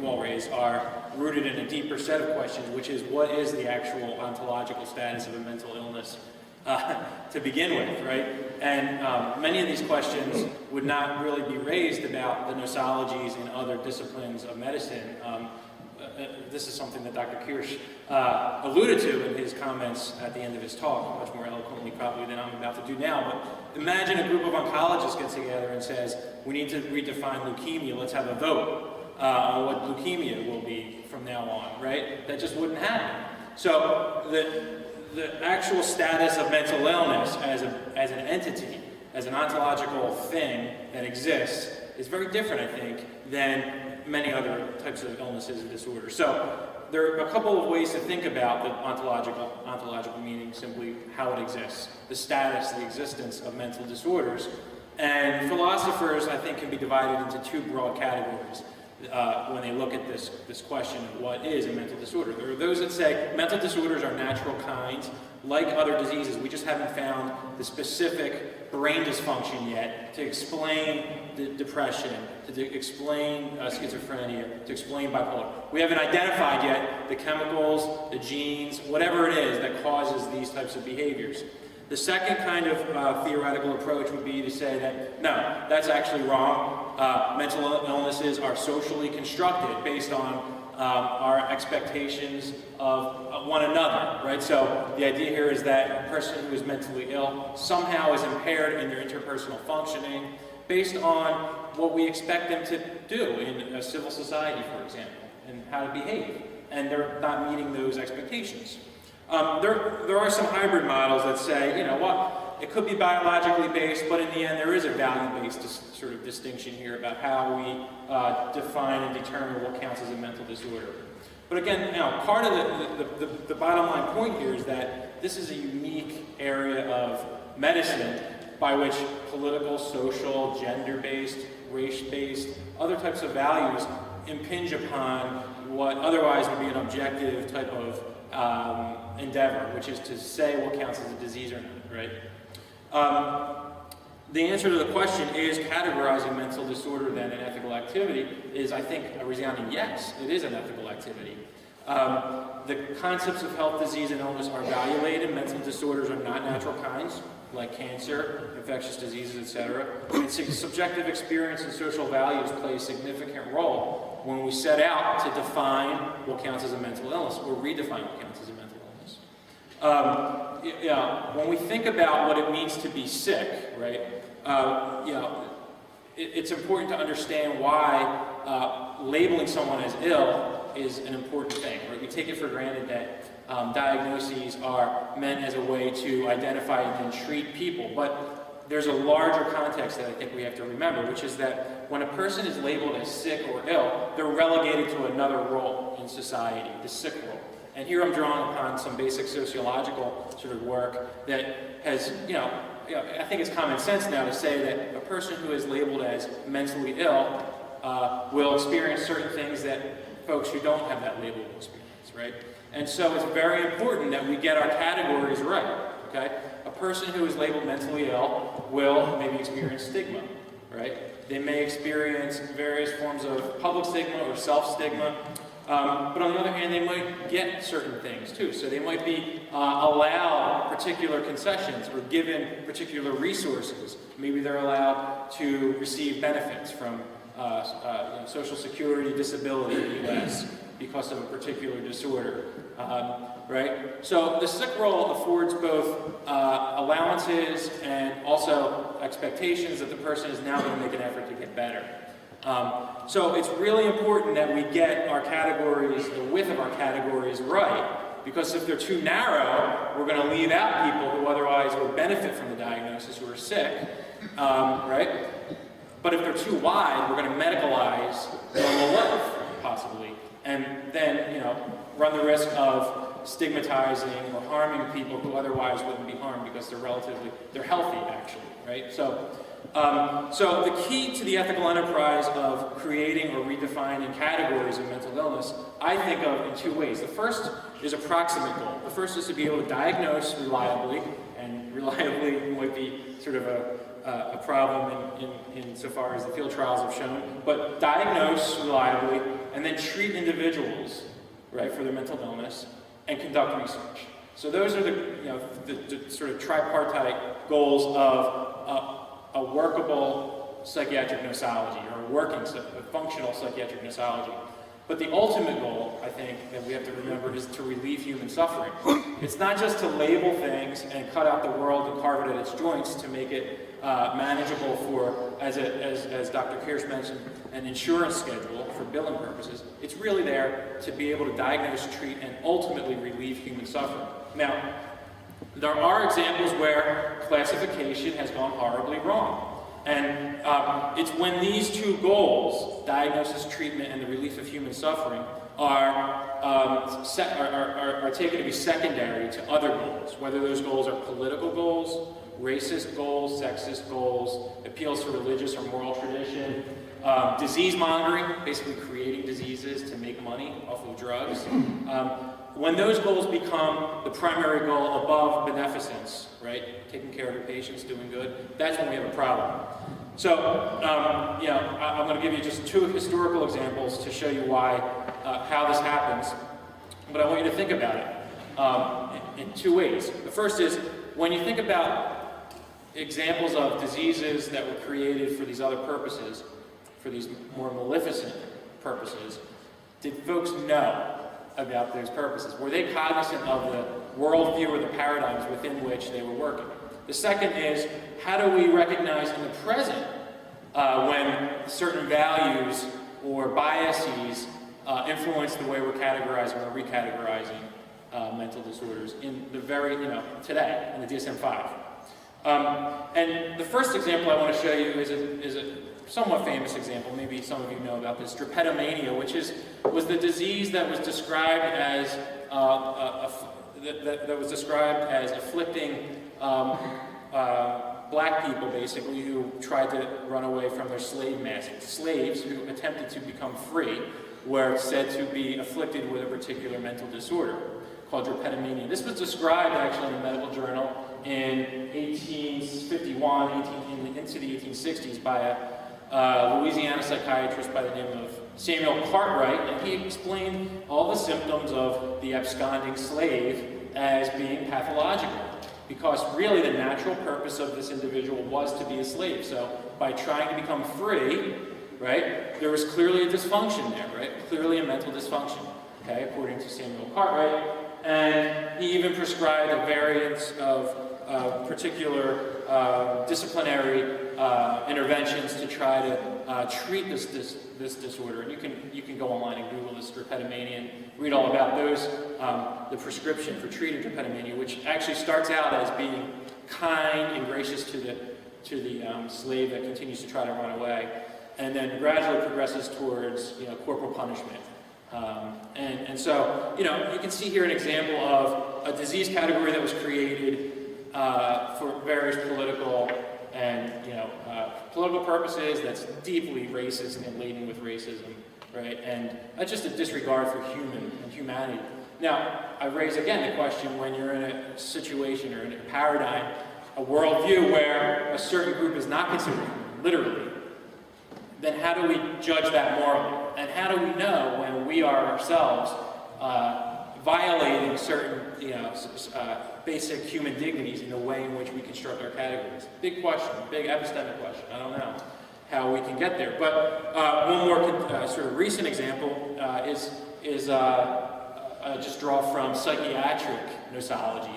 A: all raised, are rooted in a deeper set of questions, which is what is the actual ontological status of a mental illness to begin with, right? And many of these questions would not really be raised about the nosologies in other disciplines of medicine. This is something that Dr. Kirsch alluded to in his comments at the end of his talk, much more eloquently probably than I'm about to do now. But imagine a group of oncologists gets together and says, we need to redefine leukemia, let's have a vote on what leukemia will be from now on, right? That just wouldn't happen. So the actual status of mental illness as an entity, as an ontological thing that exists, is very different, I think, than many other types of illnesses and disorders. So there are a couple of ways to think about the ontological meaning, simply how it exists, the status, the existence of mental disorders. And philosophers, I think, can be divided into two broad categories when they look at this question of what is a mental disorder. There are those that say mental disorders are natural kinds. Like other diseases, we just haven't found the specific brain dysfunction yet to explain the depression, to explain schizophrenia, to explain bipolar. We haven't identified yet the chemicals, the genes, whatever it is that causes these types of behaviors. The second kind of theoretical approach would be to say that, no, that's actually wrong. Mental illnesses are socially constructed based on our expectations of one another, right? So the idea here is that a person who is mentally ill somehow is impaired in their interpersonal functioning based on what we expect them to do in a civil society, for example, and how to behave. And they're not meeting those expectations. There are some hybrid models that say, you know what, it could be biologically based, but in the end there is a value-based sort of distinction here about how we define and determine what counts as a mental disorder. But again, you know, part of the bottom line point here is that this is a unique area of medicine by which political, social, gender-based, race-based, other types of values impinge upon what otherwise would be an objective type of endeavor, which is to say what counts as a disease or not, right? The answer to the question, is categorizing mental disorder then an ethical activity, is, I think, a resounding yes. It is an ethical activity. The concepts of health, disease, and illness are evaluated. Mental disorders are not natural kinds, like cancer, infectious diseases, etc. And subjective experience and social values play a significant role when we set out to define what counts as a mental illness, or redefine what counts as a mental illness. When we think about what it means to be sick, right? It's important to understand why labeling someone as ill is an important thing, right? We take it for granted that diagnoses are meant as a way to identify and then treat people, but there's a larger context that I think we have to remember, which is that when a person is labeled as sick or ill, they're relegated to another role in society, the sick role. And here I'm drawing upon some basic sociological sort of work that has, I think it's common sense now to say that a person who is labeled as mentally ill will experience certain things that folks who don't have that label will experience, right? And so it's very important that we get our categories right, okay? A person who is labeled mentally ill will maybe experience stigma, right? They may experience various forms of public stigma or self-stigma, but on the other hand, they might get certain things too. So they might be allowed particular concessions or given particular resources. Maybe they're allowed to receive benefits from Social Security, disability in the U.S. because of a particular disorder, right? So the sick role affords both allowances and also expectations that the person is now going to make an effort to get better. So it's really important that we get our categories, the width of our categories right, because if they're too narrow, we're going to leave out people who otherwise would benefit from the diagnosis who are sick, right? But if they're too wide, we're going to medicalize normal life, possibly, and then, run the risk of stigmatizing or harming people who otherwise wouldn't be harmed because they're healthy, actually, right? So the key to the ethical enterprise of creating or redefining categories of mental illness, I think of in two ways. The first is a proximate goal. The first is to be able to diagnose reliably, and reliably might be sort of a problem insofar as the field trials have shown, but diagnose reliably and then treat individuals, right, for their mental illness and conduct research. So those are the sort of tripartite goals of a workable psychiatric nosology, or a functional psychiatric nosology. But the ultimate goal, I think, that we have to remember is to relieve human suffering. It's not just to label things and cut out the world and carve it at its joints to make it manageable for, as Dr. Kirsch mentioned, an insurance schedule for billing purposes. It's really there to be able to diagnose, treat, and ultimately relieve human suffering. Now, there are examples where classification has gone horribly wrong. And it's when these two goals, diagnosis, treatment, and the relief of human suffering, are taken to be secondary to other goals, whether those goals are political goals, racist goals, sexist goals, appeals to religious or moral tradition, disease mongering, basically creating diseases to make money off of drugs. When those goals become the primary goal above beneficence, right, taking care of your patients, doing good, that's when we have a problem. So, I'm going to give you just two historical examples to show you how this happens, but I want you to think about it in two ways. The first is, when you think about examples of diseases that were created for these other purposes, for these more maleficent purposes, did folks know about those purposes? Were they cognizant of the worldview or the paradigms within which they were working? The second is, how do we recognize in the present when certain values or biases influence the way we're categorizing or recategorizing mental disorders in the today, in the DSM-5. And the first example I want to show you is a somewhat famous example. Maybe some of you know about this, drapetomania, which was the disease that was described as afflicting black people, basically, who tried to run away from their slave masters. Slaves who attempted to become free were said to be afflicted with a particular mental disorder called drapetomania. This was described actually in a medical journal in 1851, into the 1860s by a Louisiana psychiatrist by the name of Samuel Cartwright, and he explained all the symptoms of the absconding slave as being pathological, because really the natural purpose of this individual was to be a slave. So by trying to become free, right, there was clearly a dysfunction there, right? Clearly a mental dysfunction, okay, according to Samuel Cartwright. And he even prescribed a variance of particular disciplinary interventions to try to treat this disorder. And you can go online and Google this drapetomania and read all about those, the prescription for treating drapetomania, which actually starts out as being kind and gracious to the slave that continues to try to run away, and then gradually progresses towards corporal punishment. And so you can see here an example of a disease category that was created for various political and political purposes that's deeply racist and laden with racism, right? And just a disregard for humanity. Now, I raise again the question, when you're in a situation or in a paradigm, a worldview where a certain group is not considered literally, then how do we judge that morally? And how do we know when we are ourselves violating certain basic human dignities in the way in which we construct our categories? Big question, big epistemic question. I don't know how we can get there. But one more sort of recent example is just draw from psychiatric nosology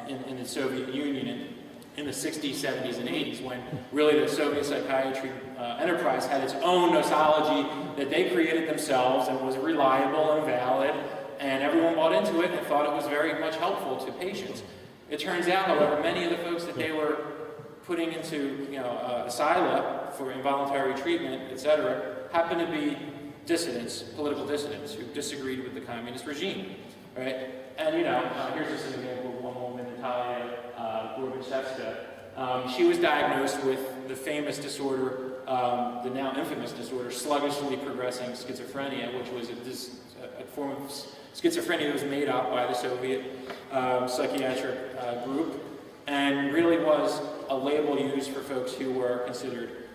A: in the Soviet Union in the 60s, 70s, and 80s, when really the Soviet psychiatry enterprise had its own nosology that they created themselves and was reliable and valid, and everyone bought into it and thought it was very much helpful to patients. It turns out, however, many of the folks that they were putting into asylum for involuntary treatment, etc., happened to be dissidents, political dissidents, who disagreed with the communist regime, right? And here's just an example of one woman, Natalia Gorbachevska. She was diagnosed with the famous disorder, the now infamous disorder, sluggishly progressing schizophrenia, which was a form of schizophrenia that was made up by the Soviet psychiatric group, and really was a label used for folks who were considered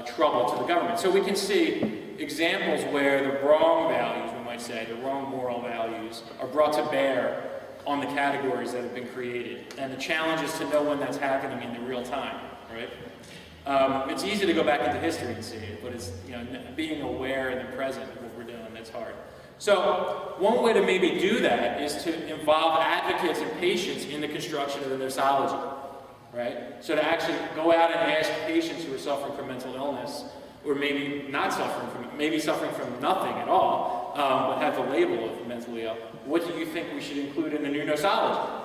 A: trouble to the government. So we can see examples where the wrong values, we might say, the wrong moral values, are brought to bear on the categories that have been created. And the challenge is to know when that's happening in the real time, right? It's easy to go back into history and see it, but it's being aware in the present of what we're doing, that's hard. So one way to maybe do that is to involve advocates and patients in the construction of the nosology, right? So to actually go out and ask patients who are suffering from mental illness, or maybe not suffering from, maybe suffering from nothing at all, but have the label of mentally ill, what do you think we should include in the new nosology?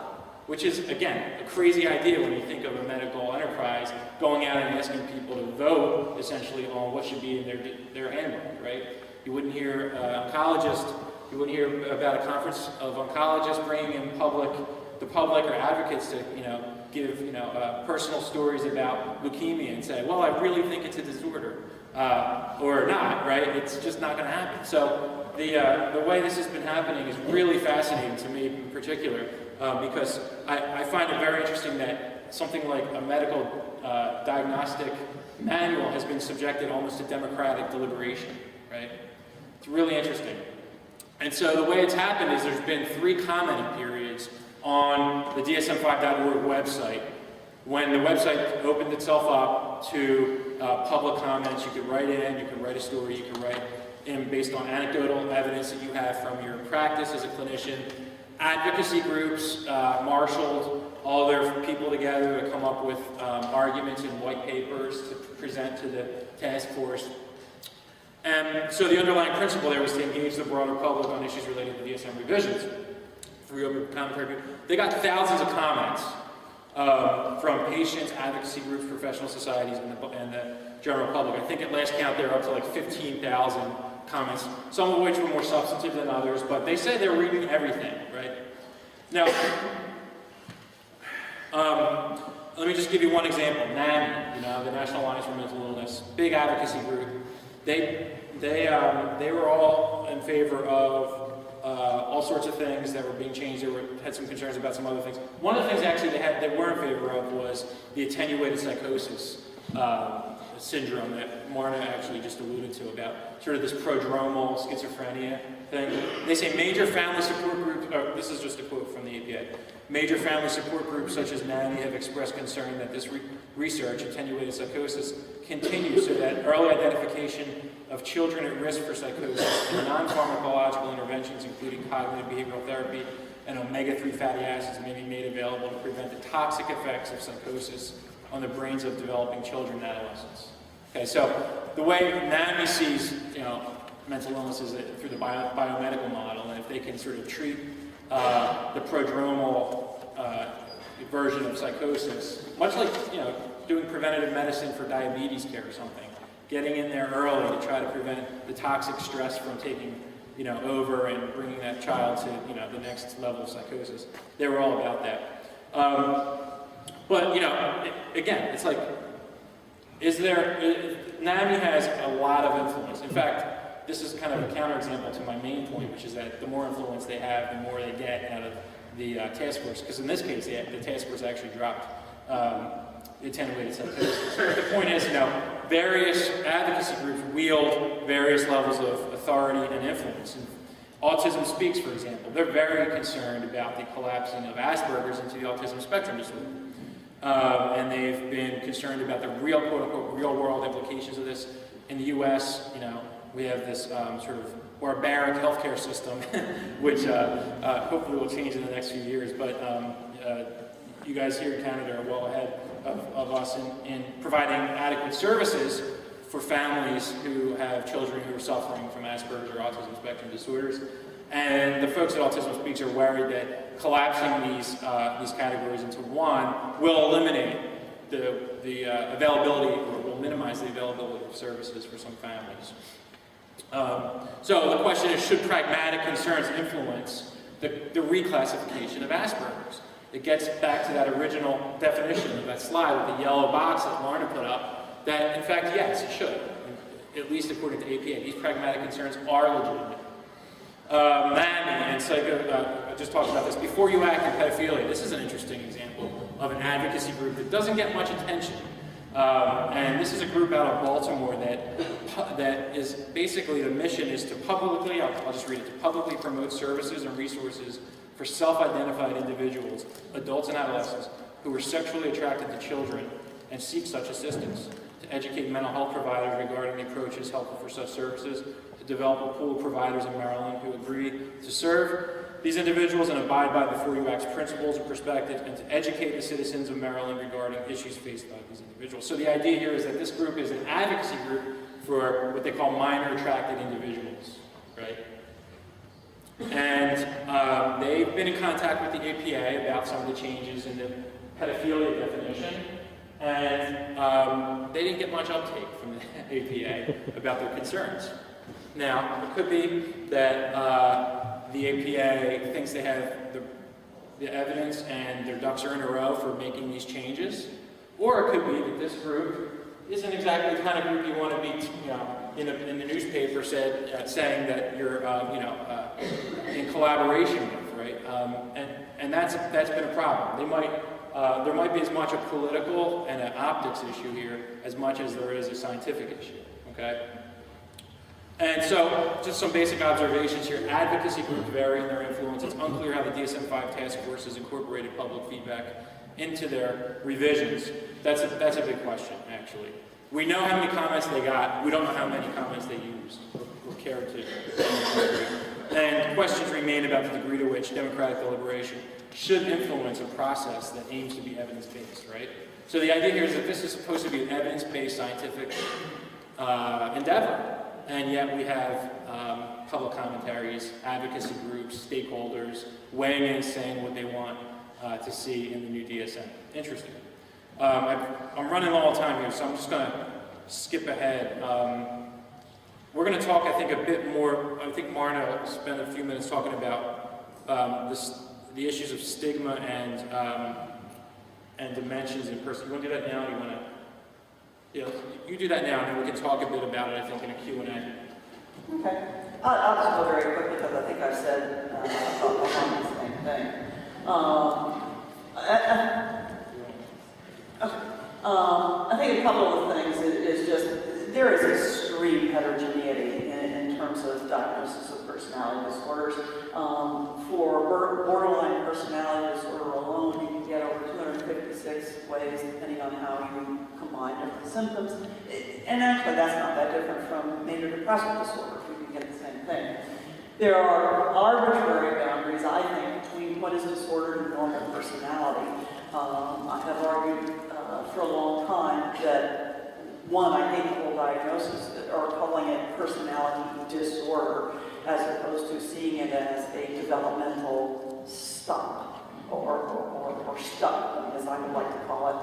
A: Which is, again, a crazy idea when you think of a medical enterprise going out out and asking people to vote, essentially, on what should be in their handbook, right? You wouldn't hear you wouldn't hear about a conference of oncologists bringing in the public or advocates to, give, personal stories about leukemia and say, well, I really think it's a disorder, or not, right? It's just not going to happen. So the way this has been happening is really fascinating to me in particular, because I find it very interesting that something like a medical diagnostic manual has been subjected almost to democratic deliberation, right? It's really interesting. And so the way it's happened is there's been 3 commenting periods on the DSM5.org website. When the website opened itself up to public comments, you could write in, you could write a story, you could write in based on anecdotal evidence that you have from your practice as a clinician. Advocacy groups marshaled all their people together to come up with arguments and white papers to present to the task force. And so the underlying principle there was to engage the broader public on issues related to DSM revisions. Free open commentary. They got thousands of comments from patients, advocacy groups, professional societies, and the general public. I think at last count they're up to like 15,000 comments, some of which were more substantive than others, but they say they're reading everything, right? Now, let me just give you one example. NAMI, the National Alliance for Mental Illness, big advocacy group. They were all in favor of all sorts of things that were being changed. They had some concerns about some other things. One of the things actually they were in favor of was the attenuated psychosis syndrome that Marna actually just alluded to, about sort of this prodromal schizophrenia thing. They say major family support groups, this is just a quote from the APA, major family support groups such as NAMI have expressed concern that this research, attenuated psychosis, continues so that early identification of children at risk for psychosis and non-pharmacological interventions, including cognitive behavioral therapy and omega-3 fatty acids, may be made available to prevent the toxic effects of psychosis on the brains of developing children and adolescents. Okay, so the way NAMI sees, mental illness is through the biomedical model, and if they can sort of treat the prodromal version of psychosis, much like doing preventative medicine for diabetes care or something, getting in there early to try to prevent the toxic stress from taking over and bringing that child to the next level of psychosis. They were all about that. But again, it's like, NAMI has a lot of influence. In fact, this is kind of a counterexample to my main point, which is that the more influence they have, the more they get out of the task force. Because in this case, the task force actually dropped the attenuated psychosis. The point is, various advocacy groups wield various levels of authority and influence. And Autism Speaks, for example, they're very concerned about the collapsing of Asperger's into the autism spectrum disorder. And they've been concerned about the real, quote-unquote, real-world implications of this. In the U.S., we have this sort of barbaric healthcare system, which hopefully will change in the next few years. But you guys here in Canada are well ahead of us in providing adequate services for families who have children who are suffering from Asperger's or autism spectrum disorders. And the folks at Autism Speaks are worried that collapsing these categories into one will eliminate the availability, or will minimize the availability of services for some families. So the question is, should pragmatic concerns influence the reclassification of Asperger's? It gets back to that original definition of that slide with the yellow box that Marna put up, that in fact, yes, it should, at least according to APA. These pragmatic concerns are legitimate. NAMI and I just talked about this. Before You Act in Pedophilia, this is an interesting example of an advocacy group that doesn't get much attention. And this is a group out of Baltimore that is basically, the mission is to publicly, I'll just read it, to publicly promote services and resources for self-identified individuals, adults and adolescents, who are sexually attracted to children and seek such assistance, to educate mental health providers regarding the approaches helpful for such services, to develop a pool of providers in Maryland who agree to serve these individuals and abide by Before You Act's principles and perspectives, and to educate the citizens of Maryland regarding issues faced by these individuals. So the idea here is that this group is an advocacy group for what they call minor attracted individuals, right? And they've been in contact with the APA about some of the changes in the pedophilia definition. And get much uptake from the APA about their concerns. Now, it could be that the APA thinks they have the evidence and their ducks are in a row for making these changes, or it could be that this group isn't exactly the kind of group you want to be, in the newspaper saying that you're, in collaboration with, right? And that's been a problem. There might be as much a political and an optics issue here as much as there is a scientific issue, okay? And so, just some basic observations here. Advocacy groups vary in their influence. It's unclear how the DSM-5 task force has incorporated public feedback into their revisions. That's a big question, actually. We know how many comments they got. We don't know how many comments they used or cared to. And questions remain about the degree to which democratic deliberation should influence a process that aims to be evidence-based, right? So the idea here is that this is supposed to be an evidence-based scientific endeavor. And yet we have public commentaries, advocacy groups, stakeholders weighing in, saying what they want to see in the new DSM. Interesting. I'm running low on time here, so I'm just going to skip ahead. We're going to talk, I think, a bit more. I think Marna spent a few minutes talking about the issues of stigma and dimensions in person. You want to do that now? Or you want to? You do that now, and then we can talk a bit about it, I think, in a Q&A.
B: Okay. I'll just go very quickly because I think I've said the same thing. I think a couple of things is just there is extreme heterogeneity in terms of diagnosis of personality disorders. For borderline personality disorder alone, you can get over 256 ways depending on how you combine different symptoms. And actually, that's not that different from major depressive disorder. You can get the same thing. There are arbitrary boundaries, I think, between what is disordered and normal personality. I have argued for a long time that, one, I hate the whole diagnosis, or calling it personality disorder, as opposed to seeing it as a developmental stop, or stuck, as I would like to call it.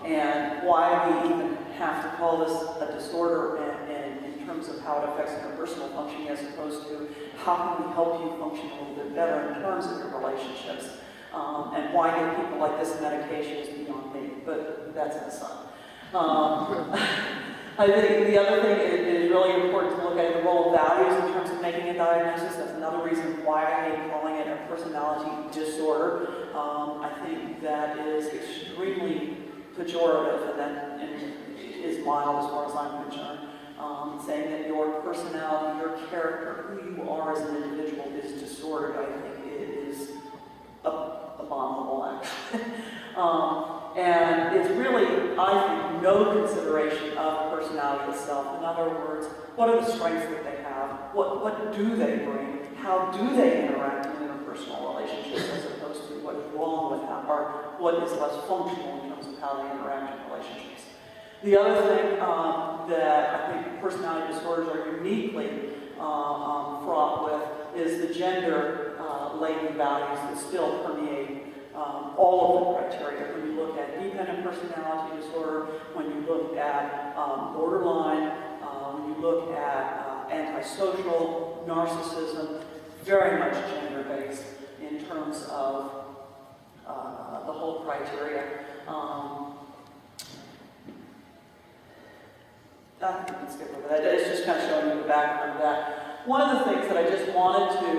B: And why we even have to call this a disorder in terms of how it affects interpersonal functioning, as opposed to how can we help you function a little bit better in terms of your relationships. And why give people like this medication is beyond me, but that's an aside. I think the other thing is really important to look at the role of values in terms of making a diagnosis. That's another reason why I hate calling it a personality disorder. I think that is extremely pejorative, and that is mild as far as I'm concerned. Saying that your personality, your character, who you are as an individual is disordered, I think it is abominable, actually. And it's really, I think, no consideration of personality itself. In other words, what are the strengths that they have? What do they bring? How do they interact in interpersonal relationships, as opposed to what is wrong with them, or what is less functional in terms of how they interact in relationships. The other thing that I think personality disorders are uniquely fraught with is the gender-laden values that still permeate all of the criteria. When you look at dependent personality disorder, when you look at borderline, when you look at antisocial, narcissism, very much gender-based in terms of the whole criteria. I think we can skip over that. It's just kind of showing you the background of that. One of the things that I just wanted to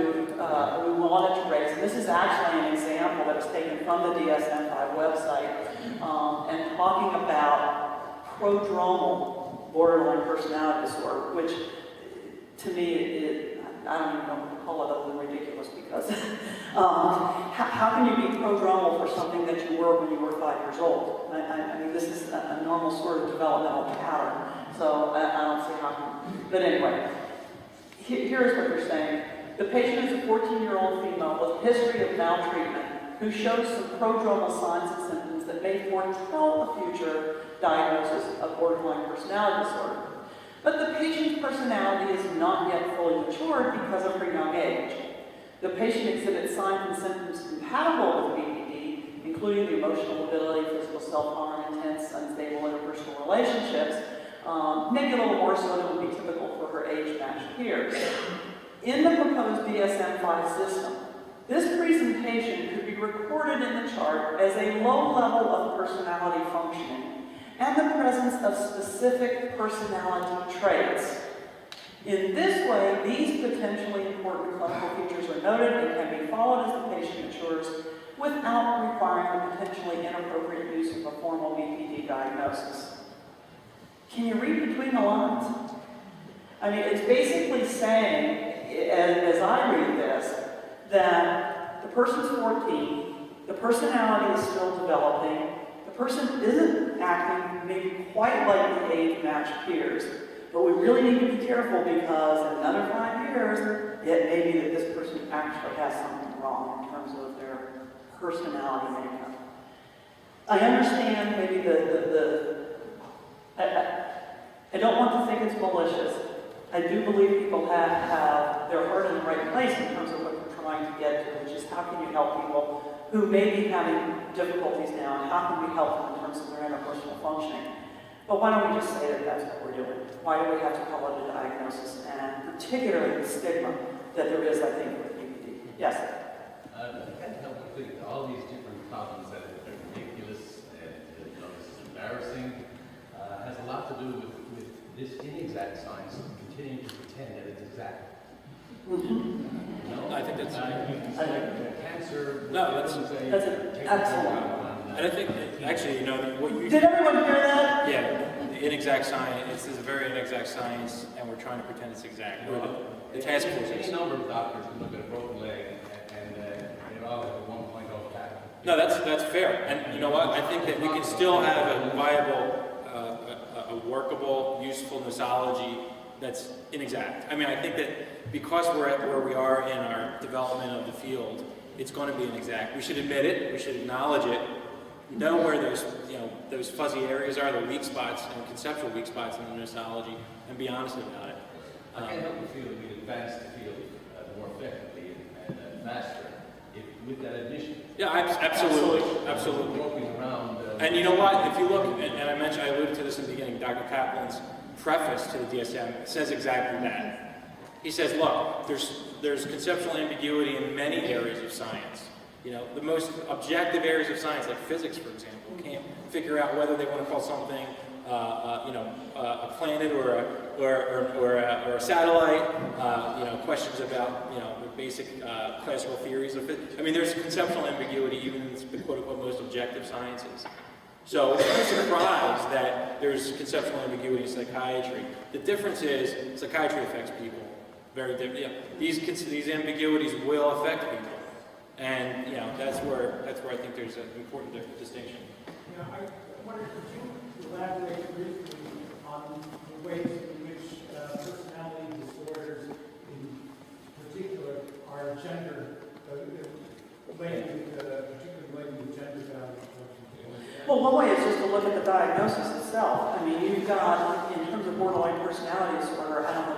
B: raise, and this is actually an example that was taken from the DSM-5 website, and talking about prodromal borderline personality disorder, which to me, I don't even know what to call it other than ridiculous, because how can you be prodromal for something that you were when you were 5 years old? I mean, this is a normal sort of developmental pattern, so I don't see how. But anyway, here's what they're saying. The patient is a 14-year-old female with a history of maltreatment who shows some prodromal signs and symptoms that may foretell a future diagnosis of borderline personality disorder. But the patient's personality is not yet fully matured because of her young age. The patient exhibits signs and symptoms compatible with BPD, including the emotional ability, physical self-harm, intense, unstable interpersonal relationships, maybe a little more so than would be typical for her age-matched peers. In the proposed DSM-5 system, this presentation could be recorded in the chart as a low level of personality functioning and the presence of specific personality traits. In this way, these potentially important clinical features are noted and can be followed as the patient matures without requiring the potentially inappropriate use of a formal BPD diagnosis. Can you read between the lines? I mean, it's basically saying, as I read this, that the person's 14, the personality is still developing, the person isn't acting maybe quite like the age-matched peers, but we really need to be careful because in another 5 years, it may be that this person actually has something wrong in terms of their personality makeup. I understand maybe I don't want to think it's malicious. I do believe people have their heart in the right place in terms of what they're trying to get to, which is how can you help people who may be having difficulties now, and how can we help them in terms of their interpersonal functioning. But why don't we just say that that's what we're doing? Why do we have to call it a diagnosis, and particularly the stigma that there is, I think, with BPD? Yes?
E: I can't help but think that all these different problems that are ridiculous and this is embarrassing has a lot to do with this inexact science continuing to pretend that it's exact.
A: I think that's
E: cancer.
A: No, that's
B: excellent.
A: And I think, actually, you know, what you...
B: Did everyone hear that?
A: Yeah, the inexact science, this is a very inexact science, and we're trying to pretend it's exact. The task force is.
E: Any number of doctors can look at a broken leg and they're all at a 1.0 factor.
A: No, that's fair. And you know what? I think that we can still have a viable, a workable, useful nosology that's inexact. I mean, I think that because we're at where we are in our development of the field, it's going to be inexact. We should admit it. We should acknowledge it. Know where those fuzzy areas are, the weak spots and conceptual weak spots in the nosology, and be honest about it.
E: I can't help but feel that we advance the field more effectively and faster with that admission.
A: Yeah, absolutely.
E: Walking around.
A: And you know what? If you look, and I alluded to this in the beginning, Dr. Kaplan's preface to the DSM says exactly that. He says, look, there's conceptual ambiguity in many areas of science. You know, the most objective areas of science, like physics, for example, can't figure out whether they want to call something, a planet or a satellite. Questions about the basic classical theories of it. I mean, there's conceptual ambiguity even in the quote-unquote most objective sciences. So it's no surprise that there's conceptual ambiguity in psychiatry. The difference is psychiatry affects people very differently. Yeah, these ambiguities will affect people. And that's where I think there's an important distinction.
C: I wonder, could you elaborate briefly on the ways in which personality disorders, in particular, are gender particularly related to gender values?
B: Well, one way is just to look at the diagnosis itself. I mean, you've got, in terms of borderline personality disorder, I don't know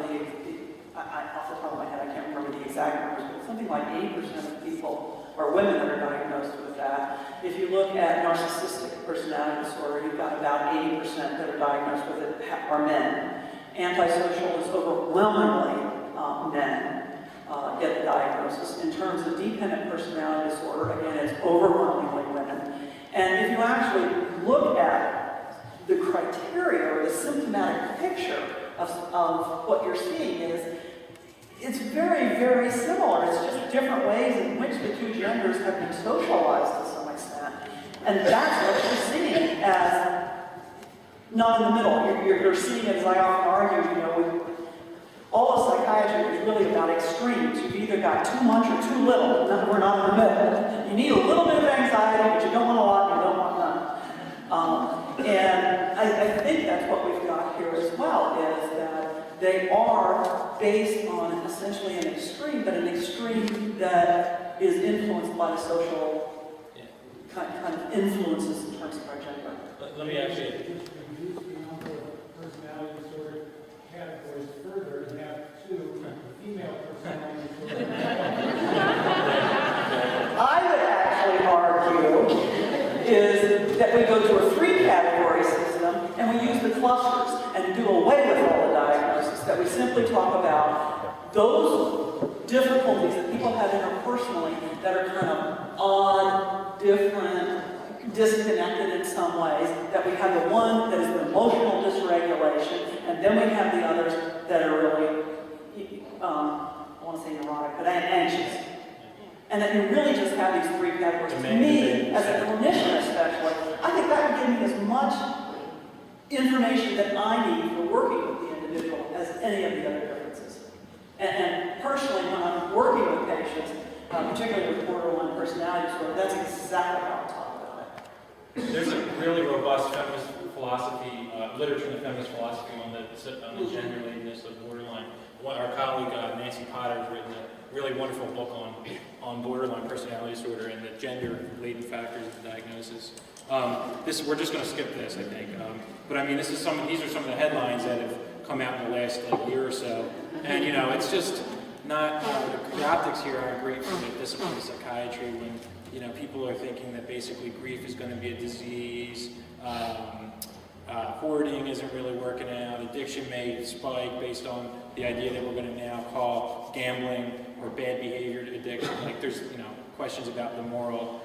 B: off the top of my head, I can't remember the exact numbers, but something like 80% of people or women that are diagnosed with that. If you look at narcissistic personality disorder, you've got about 80% that are diagnosed with it are men. Antisocial is overwhelmingly men get the diagnosis. In terms of dependent personality disorder, again, it's overwhelmingly women. And if you actually look at the criteria or the symptomatic picture of what you're seeing it's very, very similar. It's just different ways in which the two genders have been socialized to some extent. And that's what you're seeing as not in the middle. You're seeing it, as I often argue, with all of psychiatry is really about extremes. You've either got too much or too little. We're not in the middle. You need a little bit of anxiety, but you don't want a lot, and you don't want none. And I think that's what we've got here as well, is that they are based on essentially an extreme, but an extreme that is influenced by the social kind of influences in terms of our gender.
A: Let me actually...
C: Just reduce the number of personality disorder categories further and have two female personality disorder.
B: I would actually argue is that we go to a 3-category system and we use the simply talk about those difficulties that people have interpersonally that are kind of odd, different, disconnected in some ways, that we have the one that is the emotional dysregulation, and then we have the others that are really, I want to say neurotic, but anxious. And that you really just have these three categories. To me, as a clinician especially, I think that would give me as much information that I need for working with the individual as any of the other differences. And personally, when I'm working with patients, particularly with borderline personality disorder, that's exactly how I talk about it.
A: There's a really robust feminist philosophy, literature in the feminist philosophy on the gender relatedness of borderline. Our colleague Nancy Potter has written a really wonderful book on borderline personality disorder and the gender-laden factors of the diagnosis. We're just going to skip this, I think. But I mean, these are some of the headlines that have come out in the last year or so. And it's just not the optics here aren't great for the discipline of psychiatry when people are thinking that basically grief is going to be a disease. Hoarding isn't really working out. Addiction may spike based on the idea that we're going to now call gambling or bad behavior to addiction. Like there's questions about the moral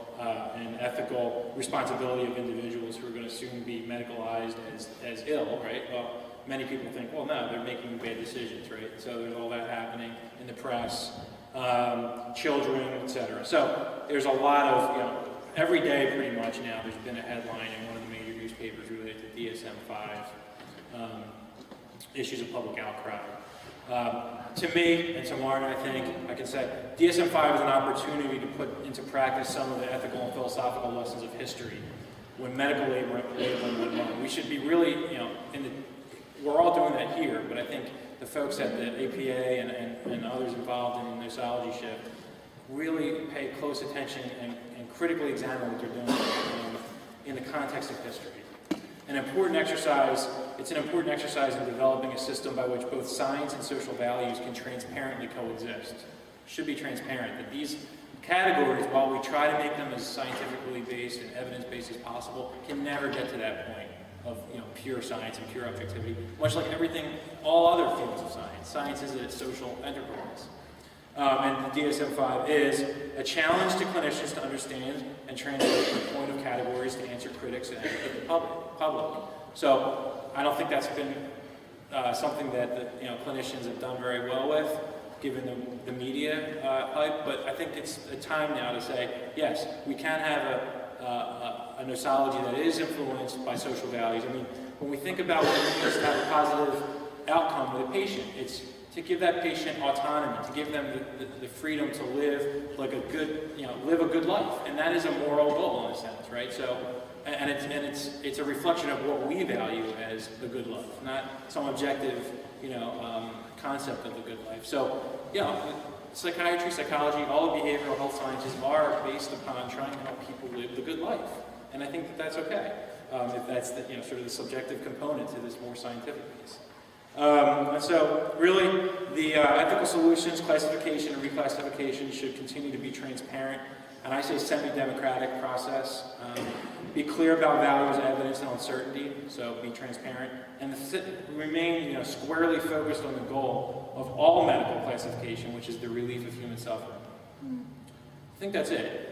A: and ethical responsibility of individuals who are going to soon be medicalized as ill, right? Well, many people think, well, no, they're making bad decisions, right? So there's all that happening in the press, children, etc. So there's a lot of, every day pretty much now there's been a headline in one of the major newspapers related to DSM-5, issues of public outcry. To me and to Marna, I think I can say DSM-5 is an opportunity to put into practice some of the ethical and philosophical lessons of history when medical labeling went wrong. We should be really, we're all doing that here, but I think the folks at the APA and others involved in the nosology shift really pay close attention and critically examine what they're doing in the context of history. It's an important exercise in developing a system by which both science and social values can transparently coexist. Should be transparent, that these categories, while we try to make them as scientifically based and evidence-based as possible, can never get to that point of pure science and pure objectivity, much like everything, all other fields of science. Science is a social enterprise. And the DSM-5 is a challenge to clinicians to understand and translate the point of categories to answer critics and educate the public. So I don't think that's been something that clinicians have done very well with, given the media hype. But I think it's a time now to say, yes, we can have a nosology that is influenced by social values. I mean, when we think about what it means to have a positive outcome with a patient, it's to give that patient autonomy, to give them the freedom to live like a good, live a good life, and that is a moral goal in a sense, right? So, and it's a reflection of what we value as the good life, not some objective, concept of the good life. So, psychiatry, psychology, all of behavioral health sciences are based upon trying to help people live the good life, and I think that that's okay if that's the sort of the subjective component to this more scientific piece. And so really the ethical solutions, classification and reclassification should continue to be transparent, and I say semi-democratic process. Be clear about values, evidence, and uncertainty, so be transparent, and remain squarely focused on the goal of all medical classification, which is the relief of human suffering. I think that's it.